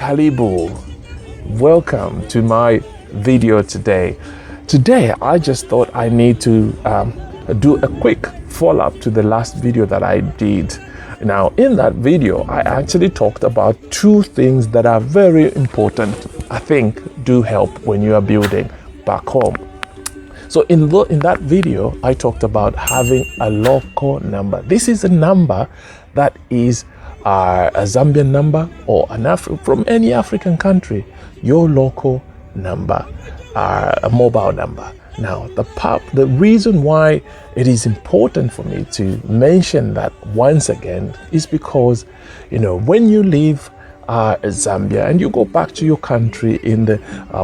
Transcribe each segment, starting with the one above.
Karibu. Welcome to my video today. Today, I just thought I need to do a quick follow-up to the last video that I did. Now, in that video, I actually talked about two things that are very important, I think, do help when you are building back home. So in that video, I talked about having a local number. This is a number that is a Zambian number or from any African country, your local number, a mobile number. Now, the reason why it is important for me to mention that once again is because, when you leave Zambia and you go back to your country in the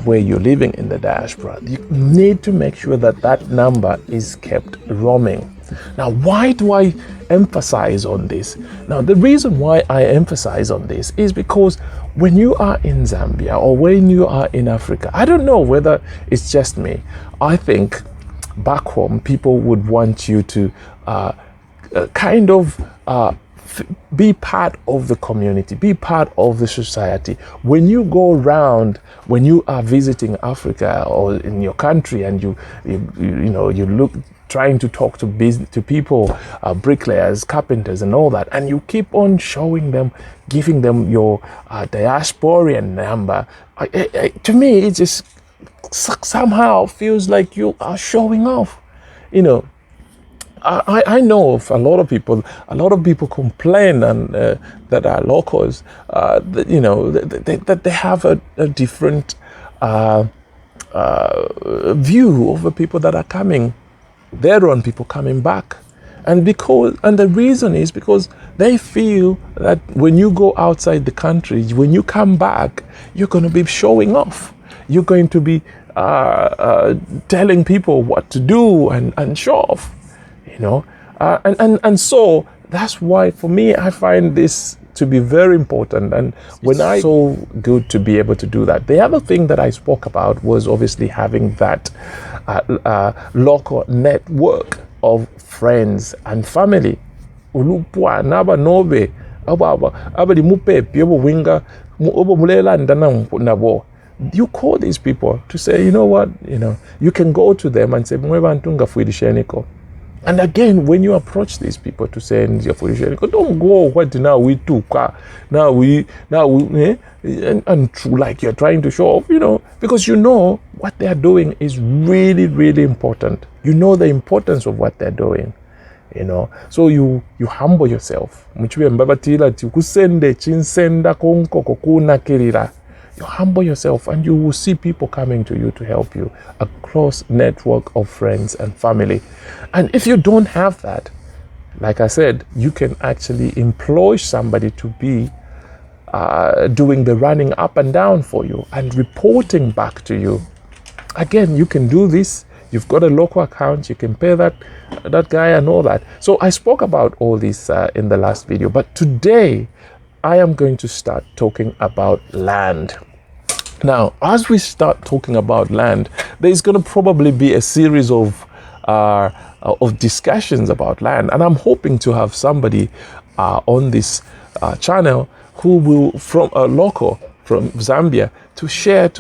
where you're living in the diaspora, you need to make sure that that number is kept roaming. Now, why do I emphasize on this? Now, the reason why I emphasize on this is because when you are in Zambia or when you are in Africa, I don't know whether it's just me. I think back home, people would want you to be part of the community, be part of the society. When you go around, when you are visiting Africa or in your country, and you look trying to talk to people, bricklayers, carpenters, and all that, and you keep on showing them, giving them your diasporian number. To me, it just somehow feels like you are showing off. I know of a lot of people complain and that are locals, that they have a different view of the people that are coming. Their own people coming back. And the reason is because they feel that when you go outside the country, when you come back, you're going to be showing off. You're going to be telling people what to do and show off. And so that's why for me I find this to be very important, and it's so good to be able to do that. The other thing that I spoke about was obviously having that local network of friends and family. You call these people to say, you can go to them and say, and again, when you approach these people to say, don't go, what now we took, and like you're trying to show off, because what they're doing is really, really important. You know the importance of what they're doing, so you humble yourself. You humble yourself, and you will see people coming to you to help you, a close network of friends and family. And if you don't have that, like I said, you can actually employ somebody to be doing the running up and down for you and reporting back to you. Again, you can do this. You've got a local account, you can pay that guy and all that. So I spoke about all this in the last video, but today I am going to start talking about land. Now, as we start talking about land, there's going to probably be a series of discussions about land, and I'm hoping to have somebody on this channel who will, from a local from Zambia, to share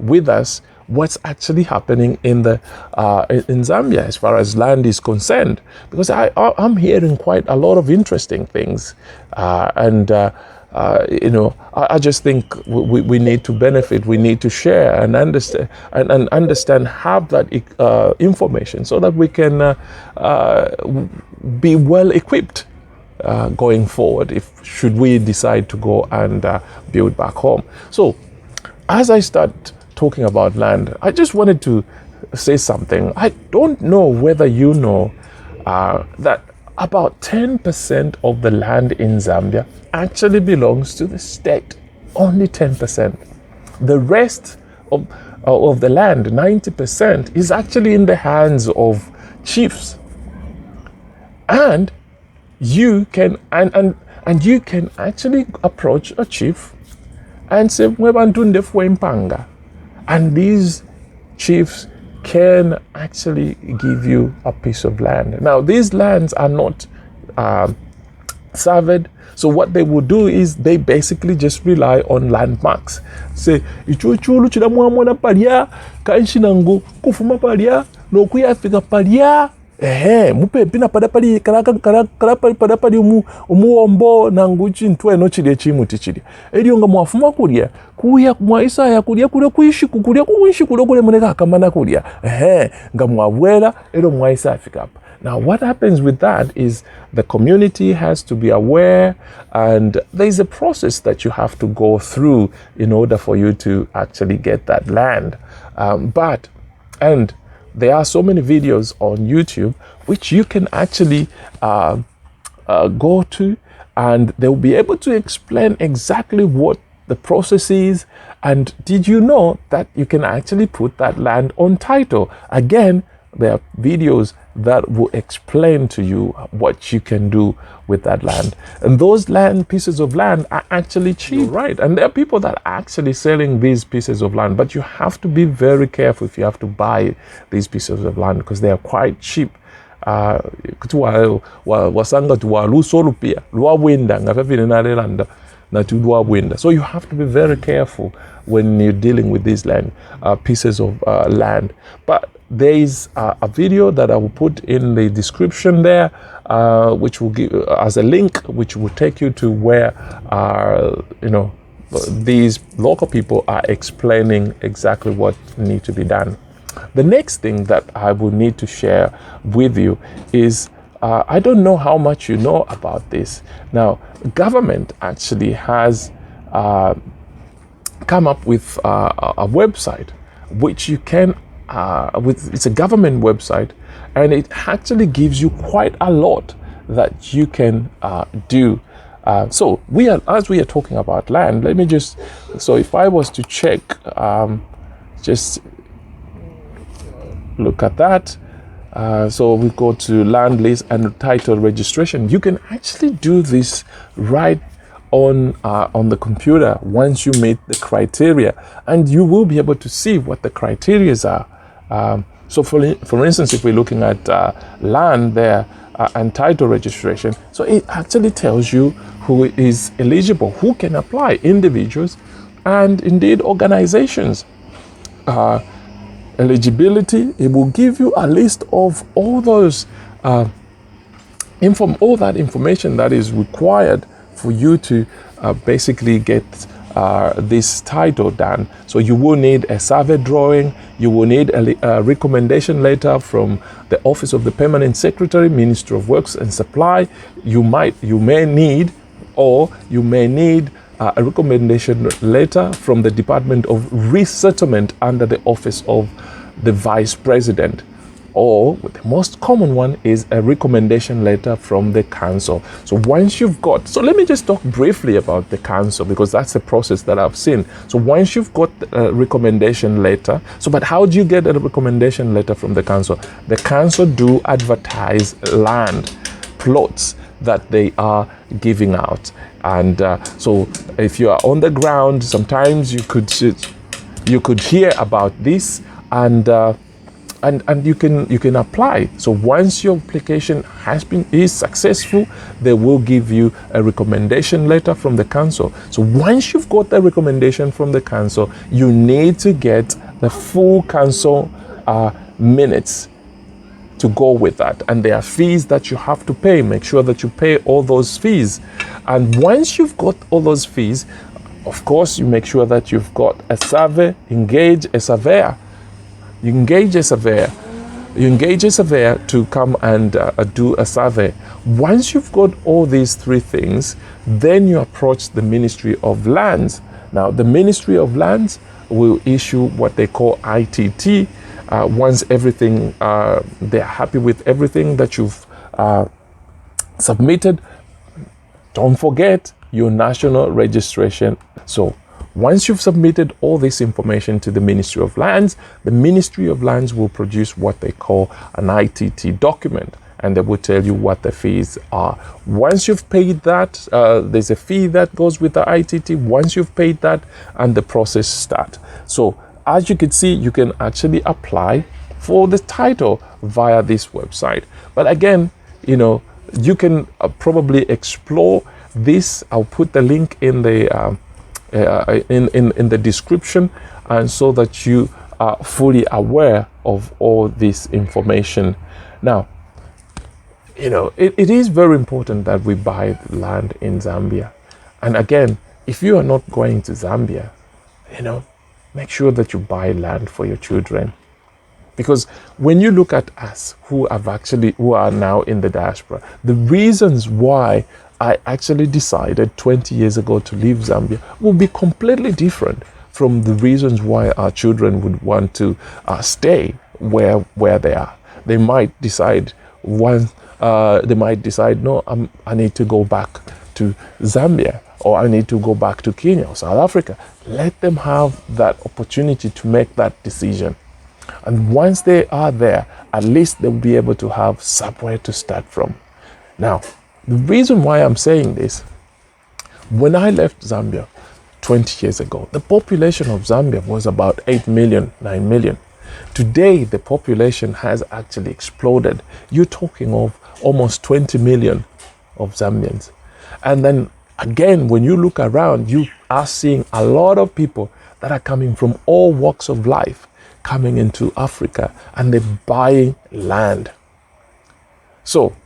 with us what's actually happening in Zambia as far as land is concerned, because I'm hearing quite a lot of interesting things, I just think we need to benefit, we need to share and understand have that information so that we can be well equipped going forward should we decide to go and build back home. So as I start talking about land, I just wanted to say something. I don't know whether you know that about 10% of the land in Zambia actually belongs to the state. Only 10%. The rest of the land, 90%, is actually in the hands of chiefs. And you can you can actually approach a chief and say, and these chiefs can actually give you a piece of land. Now, these lands are not surveyed. So what they will do is they basically just rely on landmarks. Say, ichuchulu chiramwamwana palya, kanshinangu kufuma palya, nokuyafika palya. Mupe pina padapali kalapali padapali umuombo nangu chintweno chili chimuti chili. Elio nga mwafuma kulia, kuya mwaisa ya kulia kuishi kule muneka kamana kulia. Nga mwawela elo mwaisa afika hapa. Now, what happens with that is the community has to be aware, and there's a process that you have to go through in order for you to actually get that land. And there are so many videos on YouTube which you can actually go to, and they'll be able to explain exactly what the process is. And did you know that you can actually put that land on title? Again, there are videos that will explain to you what you can do with that land. And those pieces of land are actually cheap, right? And there are people that are actually selling these pieces of land, but you have to be very careful if you have to buy these pieces of land because they are quite cheap. Wasanga tuwalusolu pia lwawenda nga fafine nalelanda na tulwawenda. So you have to be very careful when you're dealing with these pieces of land. But there is a video that I will put in the description there, which will give as a link, which will take you to where these local people are explaining exactly what needs to be done. The next thing that I will need to share with you is I don't know how much you know about this. Now, government actually has come up with a website which you can it's a government website, and it actually gives you quite a lot that you can do. So as we are talking about land, let me so if I was to check, just look at that. So we go to land lease and title registration. You can actually do this right on the computer once you meet the criteria, and you will be able to see what the criteria are. So for instance, if we're looking at land there and title registration, so it actually tells you who is eligible, who can apply, individuals and indeed organizations. Eligibility, it will give you a list of all those all that information that is required for you to basically get this title done. So you will need a survey drawing, you will need a recommendation letter from the Office of the Permanent Secretary, Ministry of Works and Supply. You may need a recommendation letter from the Department of Resettlement under the Office of the Vice President. Or the most common one is a recommendation letter from the council. So once you've got, so let me just talk briefly about the council because that's the process that I've seen. So once you've got a recommendation letter, but how do you get a recommendation letter from the council? The council do advertise land plots that they are giving out. And so if you are on the ground, sometimes you could hear about this and you can apply. So once your application is successful, they will give you a recommendation letter from the council. So once you've got the recommendation from the council, you need to get the full council minutes to go with that. And there are fees that you have to pay. Make sure that you pay all those fees. And once you've got all those fees, of course, you make sure that you've got a survey, engage a surveyor. You engage a surveyor to come and do a survey. Once you've got all these three things, then you approach the Ministry of Lands. Now, the Ministry of Lands will issue what they call ITT. Once everything, they're happy with everything that you've submitted, don't forget your national registration. So once you've submitted all this information to the Ministry of Lands, the Ministry of Lands will produce what they call an ITT document, and they will tell you what the fees are. Once you've paid that, there's a fee that goes with the ITT. Once you've paid that, and the process starts. So as you can see, you can actually apply for the title via this website. But again, You can probably explore this. I'll put the link in the in the description, and so that you are fully aware of all this information. Now, you know, it is very important that we buy land in Zambia. And again, if you are not going to Zambia, you know, make sure that you buy land for your children. Because when you look at us who are now in the diaspora, the reasons why I actually decided 20 years ago to leave Zambia will be completely different from the reasons why our children would want to stay where they are. They might decide no, I need to go back to Zambia, or I need to go back to Kenya or South Africa. Let them have that opportunity to make that decision. And once they are there, at least they'll be able to have somewhere to start from. Now, the reason why I'm saying this, when I left Zambia 20 years ago, the population of Zambia was about 8 million, 9 million. Today, the population has actually exploded. You're talking of almost 20 million of Zambians. And then again, when you look around, you are seeing a lot of people that are coming from all walks of life, coming into Africa, and they're buying land. So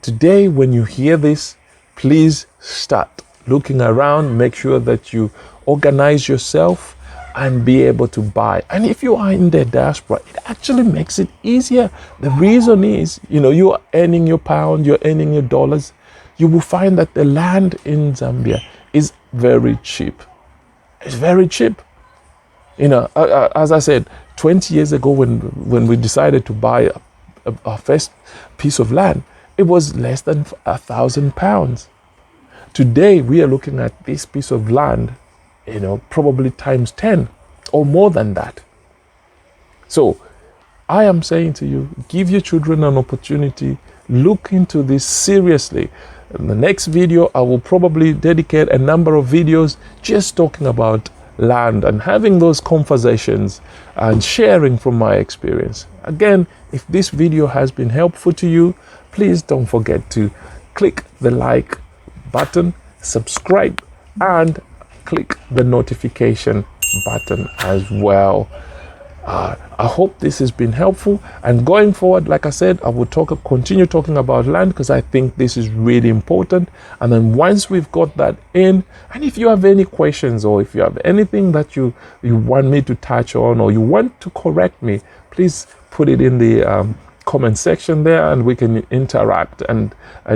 today, when you hear this, please start looking around, make sure that you organize yourself and be able to buy. And if you are in the diaspora, it actually makes it easier. The reason is, you know, you are earning your pound, you're earning your dollars. You will find that the land in Zambia is very cheap. It's very cheap. You know, as I said, 20 years ago when we decided to buy our first piece of land, it was less than £1,000. Today, we are looking at this piece of land, you know, probably times 10 or more than that. So I am saying to you, give your children an opportunity, look into this seriously. In the next video, I will probably dedicate a number of videos just talking about land and having those conversations and sharing from my experience. Again, if this video has been helpful to you, please don't forget to click the like button, subscribe, and click the notification button as well. I hope this has been helpful, and going forward, like I said, I will continue talking about land because I think this is really important. And then once we've got that in, and if you have any questions or if you have anything that you want me to touch on or you want to correct me, please put it in the comment section there, and we can interact and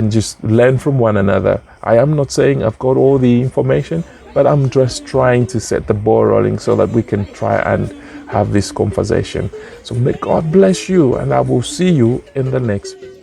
just learn from one another. I am not saying I've got all the information, but I'm just trying to set the ball rolling so that we can try and have this conversation. So may God bless you, and I will see you in the next video.